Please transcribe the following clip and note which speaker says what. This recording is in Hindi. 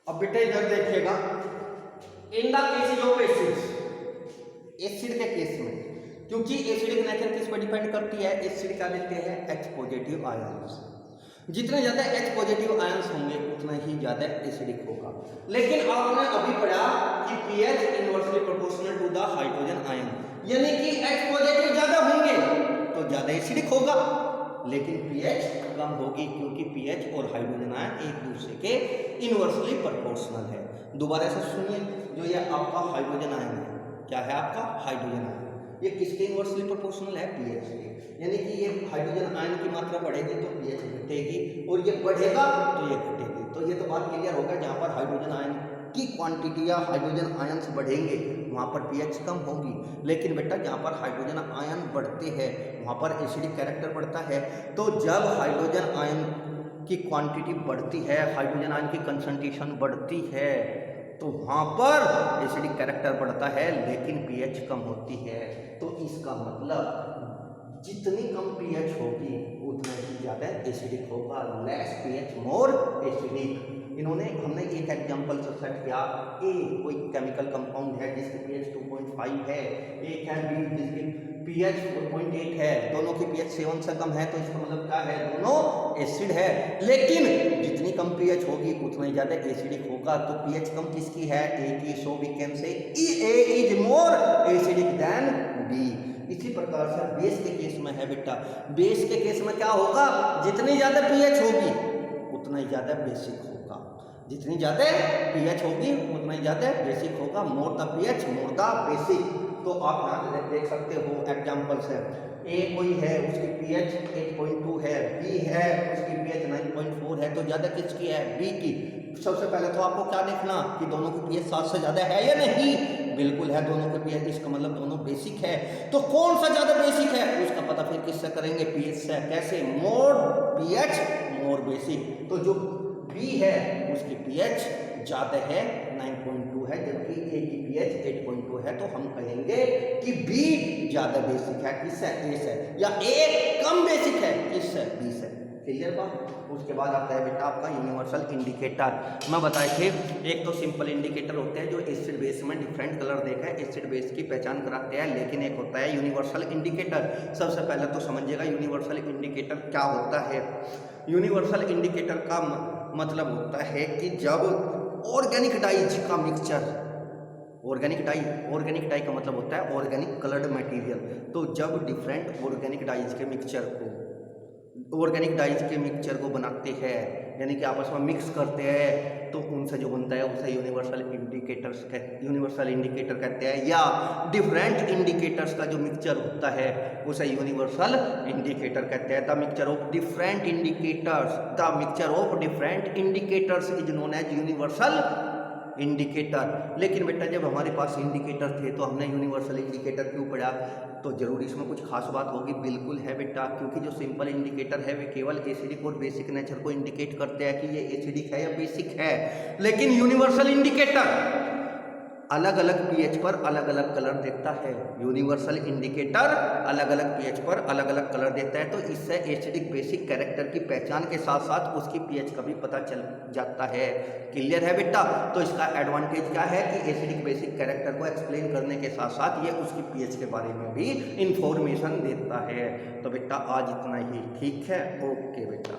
Speaker 1: अब बेटा इधर देखिएगा, in the cases of acid के केस में, क्योंकि एसिडिक नेचर किस पर डिपेंड करती है, एसिड का लेते हैं H पॉजिटिव आयंस। जितने ज्यादा H पॉजिटिव आयंस होंगे उतना ही ज्यादा एसिडिक होगा। लेकिन आपने अभी पढ़ा कि pH inversely proportional to the hydrogen ion, यानी कि H पॉजिटिव ज्यादा होंगे तो ज्यादा एसिडिक होगा, लेकिन pH कम होगी, क्योंकि pH और हाइड्रोजन आयन एक दूसरे के इनवर्सली प्रोपोर्शनल है। दोबारा से सुनिए, जो ये आपका हाइड्रोजन आयन है, क्या है आपका हाइड्रोजन आयन, ये किसके इनवर्सली प्रोपोर्शनल है, pH के। यानी कि ये हाइड्रोजन आयन की मात्रा बढ़ेगी तो pH घटेगी, और ये बढ़ेगा तो ये घटेगी। तो ये तो बात क्लियर होगा, जहाँ पर हाइड्रोजन आयन की क्वांटिटी या हाइड्रोजन आयंस बढ़ेंगे वहाँ पर pH कम होगी। लेकिन बेटा जहाँ पर हाइड्रोजन आयन बढ़ते हैं वहाँ पर एसिडिक कैरेक्टर बढ़ता है। तो जब हाइड्रोजन आयन की क्वांटिटी बढ़ती है, हाइड्रोजन आयन की कंसंट्रेशन बढ़ती है, तो वहाँ पर एसिडिक कैरेक्टर बढ़ता है, लेकिन pH कम होती है। तो इसका मतलब जितनी कम pH होगी उतना ही ज़्यादा एसिडिक होगा। Less pH more acidic. हमने एक एग्जांपल से सेट किया, ए कोई केमिकल कंपाउंड है जिसकी pH 2.5 है, एक है बी जिसकी pH 4.8 है, दोनों की pH 7 से कम है, तो इसका मतलब क्या है, दोनों एसिड है। लेकिन जितनी कम pH होगी उतना ही ज्यादा एसिडिक होगा। तो pH कम किसकी है, ए की, सो we can say A is more acidic than B. इसी प्रकार से बेस के केस में है बेटा, बेस के केस में क्या होगा, जितनी ज्यादा pH होगी उतना ही ज्यादा बेसिक होगा, जितनी ज्यादा pH होगी उतना ही ज्यादा बेसिक होगा। More the pH more the basic. तो आप यहाँ देख सकते हो एग्जाम्पल से, ए कोई है उसकी pH 8.2 है, बी है उसकी pH 9.4 है, तो ज्यादा किसकी है, बी की। सबसे पहले तो आपको क्या देखना कि दोनों की pH 7 से ज्यादा है या नहीं, बिल्कुल है दोनों के pH, इसका मतलब दोनों बेसिक है। तो कौन सा ज्यादा बेसिक है उसका पता फिर किससे करेंगे, pH से। कैसे, मोर pH मोर बेसिक। तो जो बी है उसकी pH ज्यादा है 9.2 है, जबकि ए की pH 8.2 है, तो हम कहेंगे कि बी ज्यादा बेसिक है, किससे, ए से, या ए कम बेसिक है, किससे, बी से। क्लियर बात। उसके बाद आता है बेटा आपका यूनिवर्सल इंडिकेटर। मैं बताए थे एक तो सिंपल इंडिकेटर होते हैं जो एसिड बेस में डिफरेंट कलर देकर एसिड बेस की पहचान कराते हैं, लेकिन एक होता है यूनिवर्सल इंडिकेटर। सबसे पहले तो समझिएगा यूनिवर्सल इंडिकेटर क्या होता है। यूनिवर्सल इंडिकेटर का मतलब होता है कि जब ऑर्गेनिक डाइज का मिक्सचर, ऑर्गेनिक डाई का मतलब होता है ऑर्गेनिक कलर्ड मटेरियल। तो जब डिफरेंट ऑर्गेनिक डाइज के मिक्सचर को बनाते हैं, यानी कि आपस में मिक्स करते हैं, तो उनसे जो बनता है उसे यूनिवर्सल इंडिकेटर कहते हैं। या डिफरेंट इंडिकेटर्स का जो मिक्सचर होता है उसे यूनिवर्सल इंडिकेटर कहते हैं। The mixture of different indicators is known as universal indicator. लेकिन बेटा जब हमारे पास इंडिकेटर थे तो हमने यूनिवर्सल इंडिकेटर क्यों पढ़ा, तो जरूरी इसमें कुछ खास बात होगी, बिल्कुल है बेटा, क्योंकि जो सिंपल इंडिकेटर है वे केवल एसिडिक और बेसिक नेचर को इंडिकेट करते हैं कि ये एसिडिक है या बेसिक है। लेकिन यूनिवर्सल इंडिकेटर अलग अलग pH पर अलग अलग कलर देता है। यूनिवर्सल इंडिकेटर अलग अलग pH पर अलग अलग कलर देता है, तो इससे एसिडिक बेसिक कैरेक्टर की पहचान के साथ साथ उसकी pH का भी पता चल जाता है। क्लियर है बेटा। तो इसका एडवांटेज क्या है कि एसिडिक बेसिक कैरेक्टर को एक्सप्लेन करने के साथ साथ ये उसकी pH के बारे में भी इंफॉर्मेशन देता है। तो बेटा आज इतना ही, ठीक है, ओके बेटा।